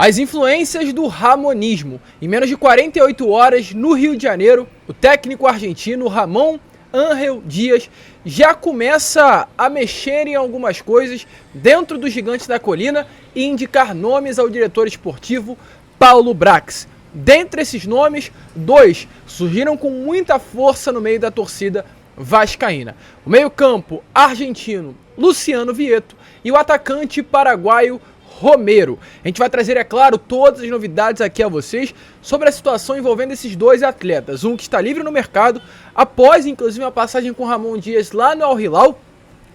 As influências do ramonismo. Em menos de 48 horas, no Rio de Janeiro, o técnico argentino Ramon Ángel Dias já começa a mexer em algumas coisas dentro dos Gigantes da Colina e indicar nomes ao diretor esportivo Paulo Brax. Dentre esses nomes, 2 surgiram com muita força no meio da torcida vascaína. O meio-campo argentino Luciano Vietto e o atacante paraguaio Romero. A gente vai trazer, é claro, todas as novidades aqui a vocês sobre a situação envolvendo esses dois atletas. Um que está livre no mercado, após inclusive uma passagem com Ramon Dias lá no Al Hilal,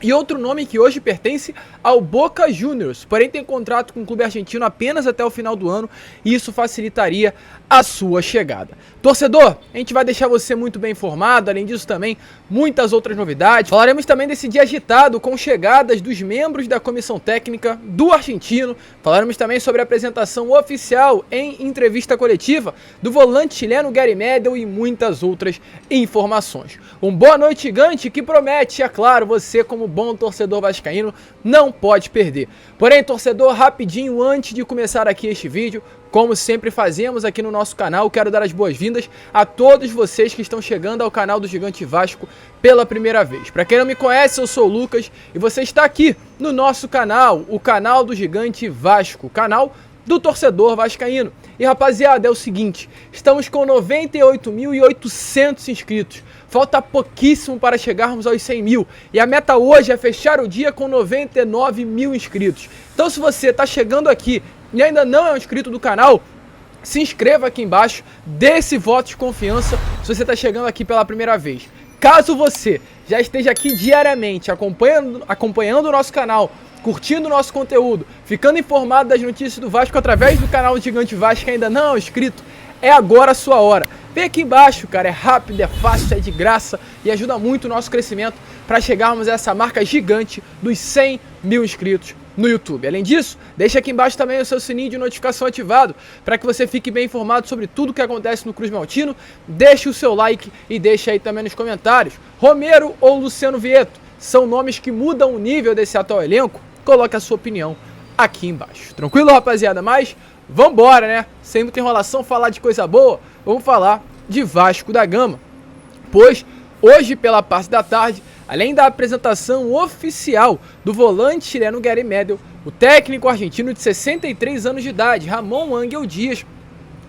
e outro nome que hoje pertence ao Boca Juniors, porém tem contrato com o clube argentino apenas até o final do ano e isso facilitaria a sua chegada. Torcedor, a gente vai deixar você muito bem informado, além disso também muitas outras novidades. Falaremos também desse dia agitado com chegadas dos membros da comissão técnica do argentino. Falaremos também sobre a apresentação oficial em entrevista coletiva do volante chileno Gary Medel e muitas outras informações. Um boa noite gigante que promete, é claro, você como bom torcedor vascaíno não pode perder. Porém, torcedor, rapidinho antes de começar aqui este vídeo, como sempre fazemos aqui no nosso canal, quero dar as boas-vindas a todos vocês que estão chegando ao canal do Gigante Vasco pela primeira vez. Para quem não me conhece, eu sou o Lucas e você está aqui no nosso canal, o canal do Gigante Vasco, canal do torcedor vascaíno. E rapaziada, é o seguinte, estamos com 98.800 inscritos, falta pouquíssimo para chegarmos aos 100 mil, e a meta hoje é fechar o dia com 99 mil inscritos. Então se você está chegando aqui e ainda não é um inscrito do canal, se inscreva aqui embaixo, dê esse voto de confiança se você está chegando aqui pela primeira vez. Caso você já esteja aqui diariamente acompanhando o nosso canal, curtindo o nosso conteúdo, ficando informado das notícias do Vasco através do canal do Gigante Vasco, ainda não é inscrito, é agora a sua hora. Vem aqui embaixo, cara, é rápido, é fácil, é de graça e ajuda muito o nosso crescimento para chegarmos a essa marca gigante dos 100 mil inscritos no YouTube. Além disso, deixa aqui embaixo também o seu sininho de notificação ativado para que você fique bem informado sobre tudo o que acontece no Cruz Maltino. Deixe o seu like e deixa aí também nos comentários, Romero ou Luciano Vietto, são nomes que mudam o nível desse atual elenco? Coloque a sua opinião aqui embaixo. Tranquilo, rapaziada? Mas vambora, né? Sem muita enrolação, falar de coisa boa, vamos falar de Vasco da Gama. Pois hoje, pela parte da tarde, além da apresentação oficial do volante chileno Gary Medel, o técnico argentino de 63 anos de idade, Ramon Ángel Dias,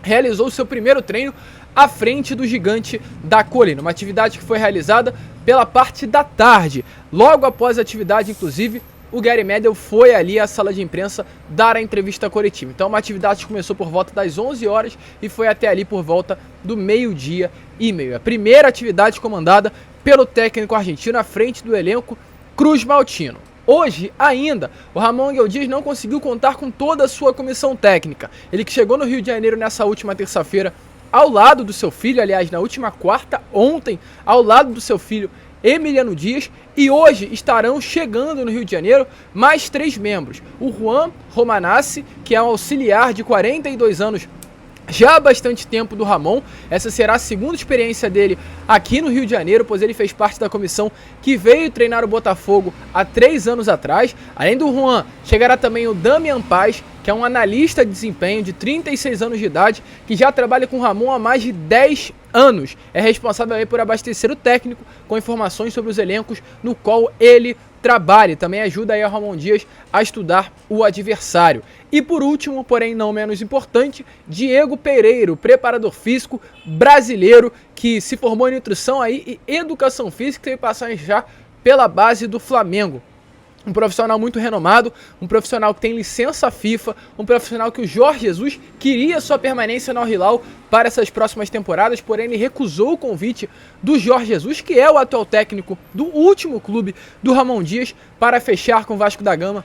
realizou seu primeiro treino à frente do Gigante da Colina. Uma atividade que foi realizada pela parte da tarde. Logo após a atividade, inclusive, o Gary Medel foi ali à sala de imprensa dar a entrevista coletiva. Então uma atividade que começou por volta das 11 horas e foi até ali por volta do meio-dia e meio. A primeira atividade comandada pelo técnico argentino à frente do elenco Cruz Maltino. Hoje, ainda, o Ramon Ángel Dias não conseguiu contar com toda a sua comissão técnica. Ele que chegou no Rio de Janeiro nessa última terça-feira ao lado do seu filho, aliás, na última quarta, ontem, ao lado do seu filho Emiliano Dias, e hoje estarão chegando no Rio de Janeiro mais 3 membros. O Juan Romanassi, que é um auxiliar de 42 anos, já há bastante tempo do Ramon. Essa será a segunda experiência dele aqui no Rio de Janeiro, pois ele fez parte da comissão que veio treinar o Botafogo há 3 anos atrás. Além do Juan, chegará também o Damian Paz, que é um analista de desempenho de 36 anos de idade, que já trabalha com o Ramon há mais de 10 anos. É responsável aí por abastecer o técnico com informações sobre os elencos no qual ele trabalha. Também ajuda aí a Ramon Dias a estudar o adversário. E por último, porém não menos importante, Diego Pereira, preparador físico brasileiro que se formou em nutrição aí e educação física e teve passagem já pela base do Flamengo. Um profissional muito renomado, um profissional que tem licença FIFA, um profissional que o Jorge Jesus queria sua permanência no Al Hilal para essas próximas temporadas, porém ele recusou o convite do Jorge Jesus, que é o atual técnico do último clube do Ramon Dias, para fechar com o Vasco da Gama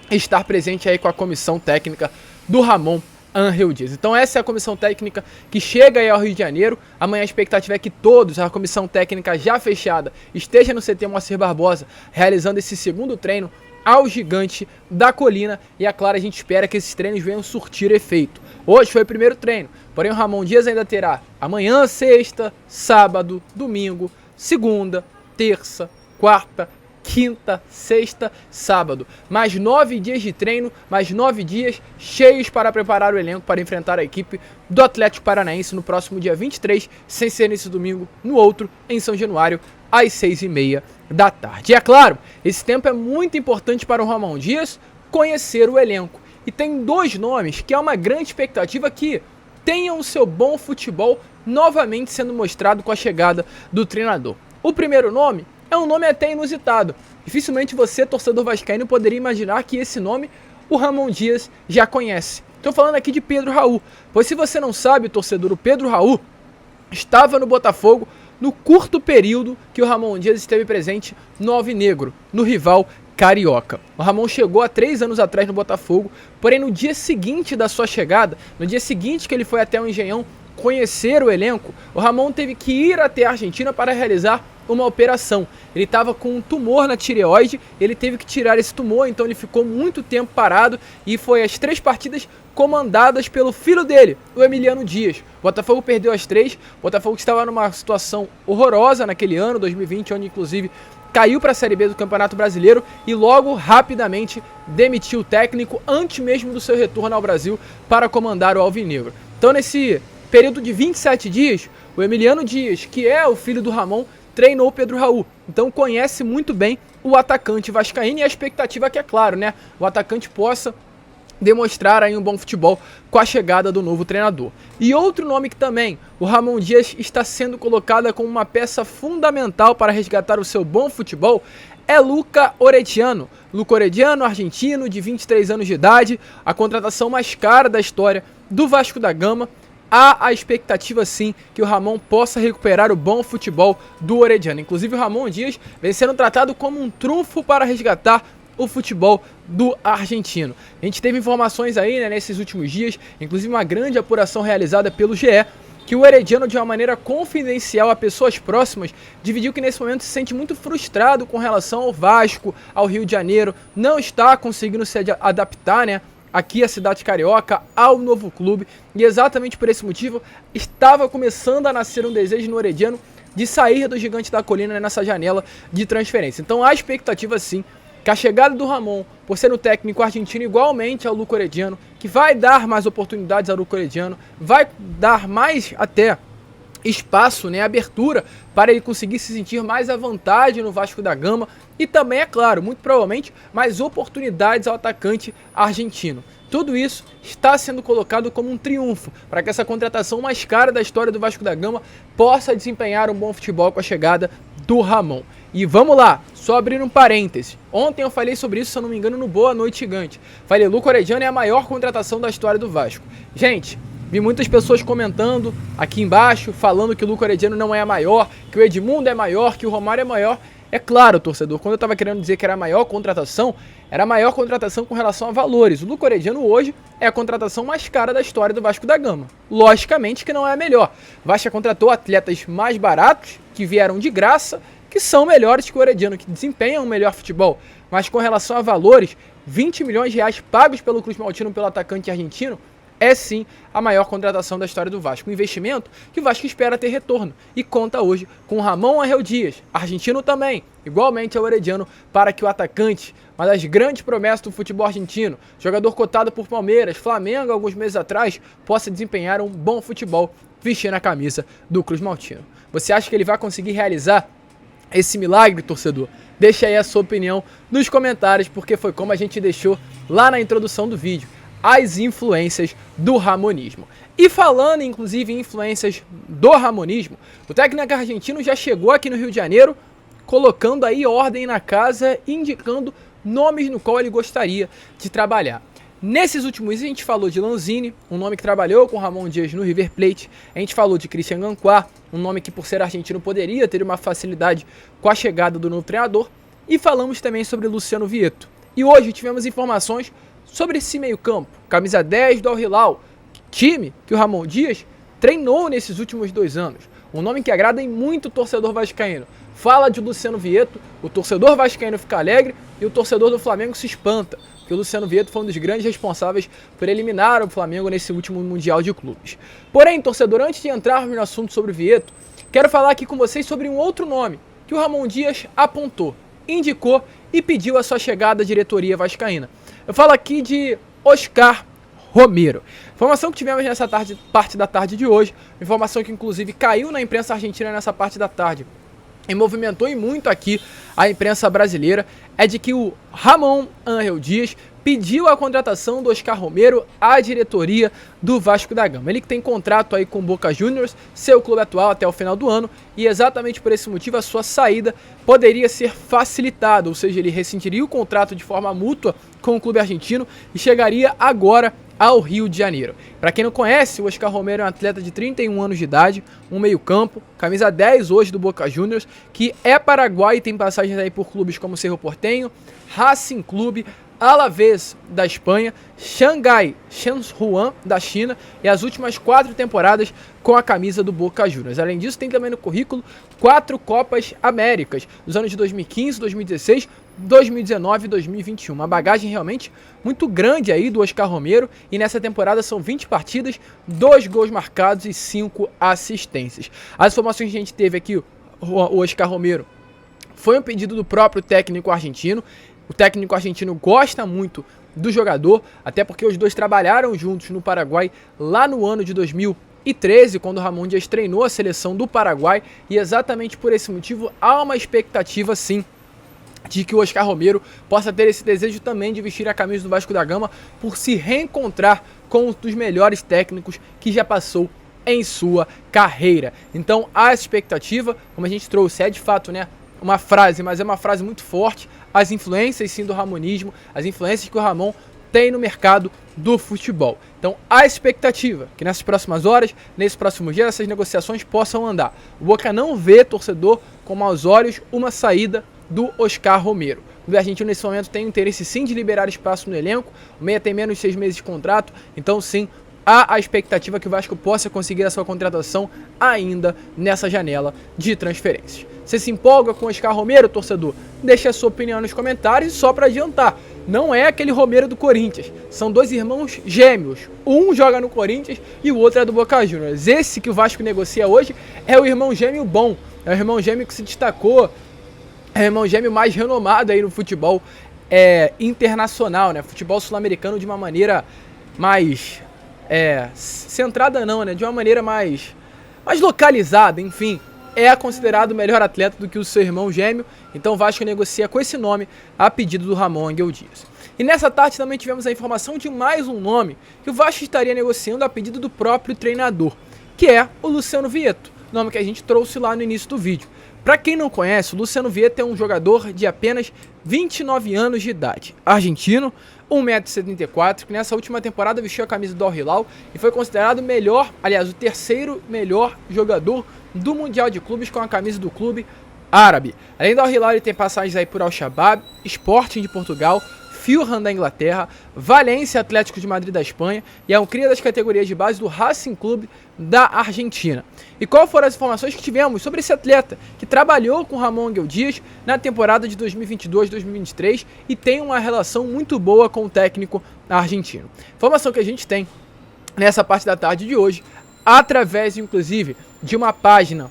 e estar presente aí com a comissão técnica do Ramon Ángel Dias. Então essa é a comissão técnica que chega aí ao Rio de Janeiro. Amanhã a expectativa é que todos, a comissão técnica já fechada, esteja no CT Moacir Barbosa, realizando esse segundo treino ao Gigante da Colina. E é claro, a gente espera que esses treinos venham surtir efeito. Hoje foi o primeiro treino, porém o Ramon Dias ainda terá amanhã, sexta, sábado, domingo, segunda, terça, quarta, quinta, sexta, sábado. Mais 9 dias de treino, mais 9 dias cheios para preparar o elenco para enfrentar a equipe do Atlético Paranaense no próximo dia 23, sem ser nesse domingo, no outro, em São Januário, às 6h30 da tarde. E é claro, esse tempo é muito importante para o Ramon Dias conhecer o elenco. E tem 2 nomes que é uma grande expectativa que tenham o seu bom futebol novamente sendo mostrado com a chegada do treinador. O primeiro nome é um nome até inusitado. Dificilmente você, torcedor vascaíno, poderia imaginar que esse nome o Ramon Dias já conhece. Estou falando aqui de Pedro Raul, pois se você não sabe, torcedor, o Pedro Raul estava no Botafogo no curto período que o Ramon Dias esteve presente no Alvinegro, no rival carioca. O Ramon chegou há 3 anos atrás no Botafogo, porém no dia seguinte da sua chegada, no dia seguinte que ele foi até o Engenhão conhecer o elenco, o Ramon teve que ir até a Argentina para realizar uma operação. Ele estava com um tumor na tireoide, ele teve que tirar esse tumor, então ele ficou muito tempo parado e foi as 3 partidas comandadas pelo filho dele, o Emiliano Dias. O Botafogo perdeu as 3, o Botafogo estava numa situação horrorosa naquele ano, 2020, onde inclusive caiu para a Série B do Campeonato Brasileiro e logo, rapidamente, demitiu o técnico antes mesmo do seu retorno ao Brasil para comandar o Alvinegro. Então nesse período de 27 dias, o Emiliano Dias, que é o filho do Ramon, treinou o Pedro Raul, então conhece muito bem o atacante vascaíno e a expectativa é que, é claro, né, o atacante possa demonstrar aí um bom futebol com a chegada do novo treinador. E outro nome que também o Ramon Dias está sendo colocado como uma peça fundamental para resgatar o seu bom futebol é Luca Orediano. Luca Orediano, argentino, de 23 anos de idade, a contratação mais cara da história do Vasco da Gama. Há a expectativa sim que o Ramon possa recuperar o bom futebol do Orediano. Inclusive o Ramon Dias vem sendo tratado como um trunfo para resgatar o futebol do argentino. A gente teve informações aí, né, nesses últimos dias, inclusive uma grande apuração realizada pelo GE, que o Orediano, de uma maneira confidencial a pessoas próximas, dividiu que nesse momento se sente muito frustrado com relação ao Vasco, ao Rio de Janeiro, não está conseguindo se adaptar, né, aqui a cidade carioca, ao novo clube, e exatamente por esse motivo estava começando a nascer um desejo no Orediano de sair do Gigante da Colina nessa janela de transferência. Então há expectativa sim que a chegada do Ramon, por ser um técnico argentino igualmente ao Luca Orediano, que vai dar mais oportunidades ao Luca Orediano, vai dar mais até espaço, né, abertura para ele conseguir se sentir mais à vontade no Vasco da Gama e também, é claro, muito provavelmente, mais oportunidades ao atacante argentino. Tudo isso está sendo colocado como um triunfo para que essa contratação mais cara da história do Vasco da Gama possa desempenhar um bom futebol com a chegada do Ramon. E vamos lá, só abrir um parêntese. Ontem eu falei sobre isso, se eu não me engano, no Boa Noite Gigante. Falei, Luca Orediano é a maior contratação da história do Vasco. Gente, vi muitas pessoas comentando aqui embaixo, falando que o Luca Orediano não é a maior, que o Edmundo é maior, que o Romário é maior. É claro, torcedor, quando eu estava querendo dizer que era a maior contratação, era a maior contratação com relação a valores. O Luca Orediano hoje é a contratação mais cara da história do Vasco da Gama. Logicamente que não é a melhor. O Vasco contratou atletas mais baratos, que vieram de graça, que são melhores que o Orediano, que desempenham um melhor futebol. Mas com relação a valores, 20 milhões de reais pagos pelo Cruz Maltino pelo atacante argentino, é sim a maior contratação da história do Vasco. Um investimento que o Vasco espera ter retorno e conta hoje com Ramon Ángel Dias, argentino também, igualmente ao Orediano, para que o atacante, uma das grandes promessas do futebol argentino, jogador cotado por Palmeiras, Flamengo alguns meses atrás, possa desempenhar um bom futebol vestindo a camisa do Cruz Maltino. Você acha que ele vai conseguir realizar esse milagre, torcedor? Deixa aí a sua opinião nos comentários, porque foi como a gente deixou lá na introdução do vídeo. As influências do ramonismo. E falando, inclusive, em influências do ramonismo, o técnico argentino já chegou aqui no Rio de Janeiro, colocando aí ordem na casa, indicando nomes no qual ele gostaria de trabalhar. Nesses últimos dias a gente falou de Lanzini, um nome que trabalhou com Ramon Dias no River Plate. A gente falou de Christian Ganquá, um nome que por ser argentino poderia ter uma facilidade com a chegada do novo treinador. E falamos também sobre Luciano Vietto. E hoje tivemos informações sobre esse meio campo, camisa 10 do Al Hilal, time que o Ramon Dias treinou nesses últimos 2 anos. Um nome que agrada em muito o torcedor vascaíno. Fala de Luciano Vietto, o torcedor vascaíno fica alegre e o torcedor do Flamengo se espanta, porque o Luciano Vietto foi um dos grandes responsáveis por eliminar o Flamengo nesse último Mundial de Clubes. Porém, torcedor, antes de entrarmos no assunto sobre o Vietto, quero falar aqui com vocês sobre um outro nome que o Ramon Dias apontou. indicou e pediu a sua chegada à diretoria vascaína. Eu falo aqui de Oscar Romero. Informação que tivemos nessa parte da tarde de hoje, informação que inclusive caiu na imprensa argentina nessa parte da tarde e movimentou muito aqui a imprensa brasileira, é de que o Ramon Ángel Dias pediu a contratação do Oscar Romero à diretoria do Vasco da Gama. Ele que tem contrato aí com o Boca Juniors, seu clube atual até o final do ano, e exatamente por esse motivo a sua saída poderia ser facilitada, ou seja, ele rescindiria o contrato de forma mútua com o clube argentino e chegaria agora ao Rio de Janeiro. Para quem não conhece, o Oscar Romero é um atleta de 31 anos de idade, um meio-campo, camisa 10 hoje do Boca Juniors, que é paraguaio e tem passagens aí por clubes como Cerro Porteño, Racing Clube, Alavés da Espanha, Xangai Shenhuan da China e as últimas 4 temporadas com a camisa do Boca Juniors. Além disso, tem também no currículo 4 Copas Américas, nos anos de 2015, 2016, 2019 e 2021. Uma bagagem realmente muito grande aí do Oscar Romero, e nessa temporada são 20 partidas, 2 gols marcados e 5 assistências. As informações que a gente teve aqui, o Oscar Romero foi um pedido do próprio técnico argentino. O técnico argentino gosta muito do jogador, até porque os dois trabalharam juntos no Paraguai lá no ano de 2013, quando o Ramon Dias treinou a seleção do Paraguai, e exatamente por esse motivo há uma expectativa sim de que o Oscar Romero possa ter esse desejo também de vestir a camisa do Vasco da Gama por se reencontrar com um dos melhores técnicos que já passou em sua carreira. Então a expectativa, como a gente trouxe, é de fato, né, uma frase, mas é uma frase muito forte, as influências sim do ramonismo, as influências que o Ramon tem no mercado do futebol. Então a expectativa que nessas próximas horas, nesses próximos dias, essas negociações possam andar. O Boca não vê, torcedor, com maus olhos uma saída do Oscar Romero. O argentino nesse momento tem interesse sim de liberar espaço no elenco, o meia tem menos de 6 meses de contrato, então sim, há a expectativa que o Vasco possa conseguir a sua contratação ainda nessa janela de transferências. Você se empolga com o Oscar Romero, torcedor? Deixe a sua opinião nos comentários. E só para adiantar, não é aquele Romero do Corinthians, são 2 irmãos gêmeos, um joga no Corinthians e o outro é do Boca Juniors. Esse que o Vasco negocia hoje é o irmão gêmeo bom, é o irmão gêmeo que se destacou, é o irmão gêmeo mais renomado aí no futebol internacional, né? Futebol sul-americano de uma maneira mais centrada não, né? De uma maneira mais localizada, enfim. É considerado o melhor atleta do que o seu irmão gêmeo, então o Vasco negocia com esse nome a pedido do Ramon Ángel Dias. E nessa tarde também tivemos a informação de mais um nome que o Vasco estaria negociando a pedido do próprio treinador, que é o Luciano Vietto, nome que a gente trouxe lá no início do vídeo. Para quem não conhece, o Luciano Vietto é um jogador de apenas 29 anos de idade, argentino, 1,74 m, que nessa última temporada vestiu a camisa do Al Hilal e foi considerado o terceiro melhor jogador do Mundial de Clubes com a camisa do clube árabe. Além do Al Hilal, ele tem passagens aí por Al-Shabaab, Sporting de Portugal, Fulham da Inglaterra, Valência Atlético de Madrid da Espanha e é um cria das categorias de base do Racing Clube da Argentina. E quais foram as informações que tivemos sobre esse atleta que trabalhou com Ramon Ángel Dias na temporada de 2022-2023 e tem uma relação muito boa com o técnico argentino? Informação que a gente tem nessa parte da tarde de hoje, através inclusive de uma página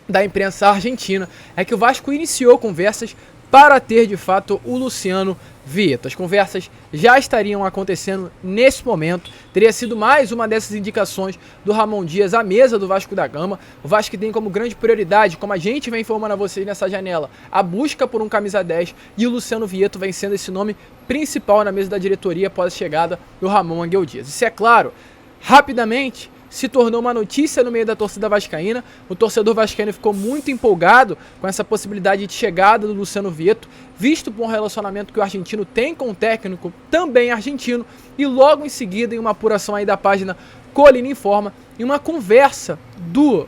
da imprensa argentina, é que o Vasco iniciou conversas para ter de fato o Luciano Vietto. As conversas já estariam acontecendo nesse momento, teria sido mais uma dessas indicações do Ramon Dias à mesa do Vasco da Gama. O Vasco tem como grande prioridade, como a gente vem informando a vocês nessa janela, a busca por um camisa 10, e o Luciano Vietto vem sendo esse nome principal na mesa da diretoria após a chegada do Ramon Ángel Dias. Isso é claro, rapidamente se tornou uma notícia no meio da torcida vascaína. O torcedor vascaíno ficou muito empolgado com essa possibilidade de chegada do Luciano Vietto, visto por um relacionamento que o argentino tem com o técnico também argentino, e logo em seguida, em uma apuração aí da página Colina Informa, em uma conversa do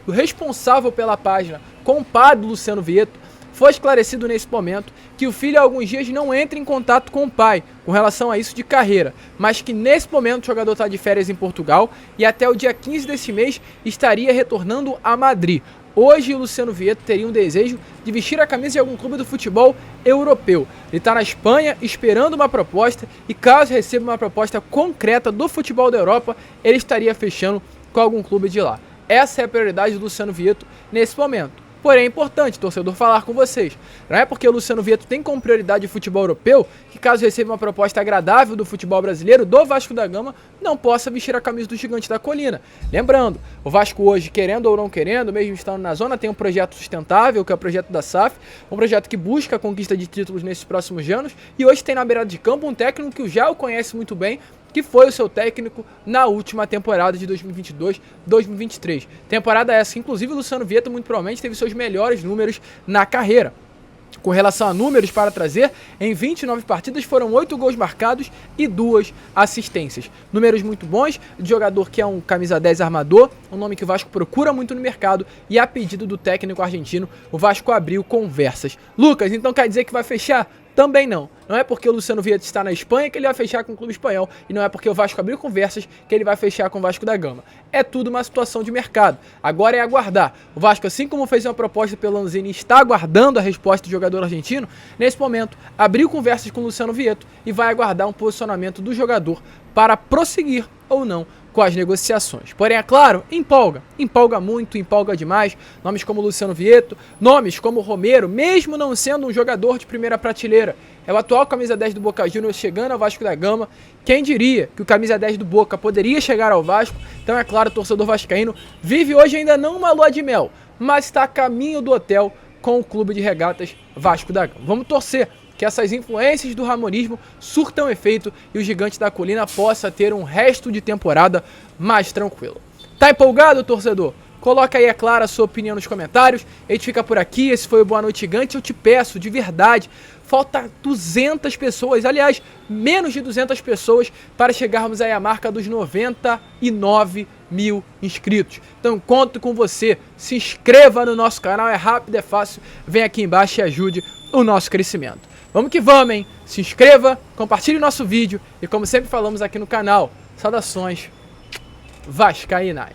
responsável pela página com o pai do Luciano Vietto, foi esclarecido nesse momento que o filho há alguns dias não entra em contato com o pai com relação a isso de carreira, mas que nesse momento o jogador está de férias em Portugal e até o dia 15 deste mês estaria retornando a Madrid. Hoje o Luciano Vietto teria um desejo de vestir a camisa de algum clube do futebol europeu. Ele está na Espanha esperando uma proposta e caso receba uma proposta concreta do futebol da Europa, ele estaria fechando com algum clube de lá. Essa é a prioridade do Luciano Vietto nesse momento. Porém, é importante, torcedor, falar com vocês. Não é porque o Luciano Vieto tem como prioridade o futebol europeu que, caso receba uma proposta agradável do futebol brasileiro, do Vasco da Gama, não possa vestir a camisa do Gigante da Colina. Lembrando, o Vasco hoje, querendo ou não querendo, mesmo estando na zona, tem um projeto sustentável, que é o projeto da SAF, um projeto que busca a conquista de títulos nesses próximos anos, e hoje tem na beirada de campo um técnico que já o conhece muito bem, que foi o seu técnico na última temporada de 2022-2023. Temporada essa que, inclusive, o Luciano Vieto muito provavelmente teve seus melhores números na carreira. Com relação a números para trazer, em 29 partidas foram 8 gols marcados e 2 assistências. Números muito bons, de jogador que é um camisa 10 armador, um nome que o Vasco procura muito no mercado, e a pedido do técnico argentino, o Vasco abriu conversas. Lucas, então quer dizer que vai fechar? Também não. Não é porque o Luciano Vieto está na Espanha que ele vai fechar com o clube espanhol, e não é porque o Vasco abriu conversas que ele vai fechar com o Vasco da Gama. É tudo uma situação de mercado. Agora é aguardar. O Vasco, assim como fez uma proposta pelo Lanzini, está aguardando a resposta do jogador argentino. Nesse momento, abriu conversas com o Luciano Vieto e vai aguardar um posicionamento do jogador para prosseguir ou não com as negociações. Porém, é claro, empolga muito, empolga demais. Nomes como Luciano Vieto, nomes como Romero, mesmo não sendo um jogador de primeira prateleira, é o atual camisa 10 do Boca Juniors chegando ao Vasco da Gama. Quem diria que o camisa 10 do Boca poderia chegar ao Vasco? Então, é claro, o torcedor vascaíno vive hoje ainda não uma lua de mel, mas está a caminho do hotel com o clube de regatas Vasco da Gama. Vamos torcer que essas influências do ramonismo surtam efeito e o Gigante da Colina possa ter um resto de temporada mais tranquilo. Tá empolgado, torcedor? Coloca aí, é claro, a sua opinião nos comentários. A gente fica por aqui, esse foi o Boa Noite Gigante. Eu te peço, de verdade, falta 200 pessoas, aliás, menos de 200 pessoas para chegarmos aí à marca dos 99 mil inscritos. Então conto com você, se inscreva no nosso canal, é rápido, é fácil, vem aqui embaixo e ajude o nosso crescimento. Vamos que vamos, hein? Se inscreva, compartilhe o nosso vídeo e, como sempre falamos aqui no canal, saudações vascaínas.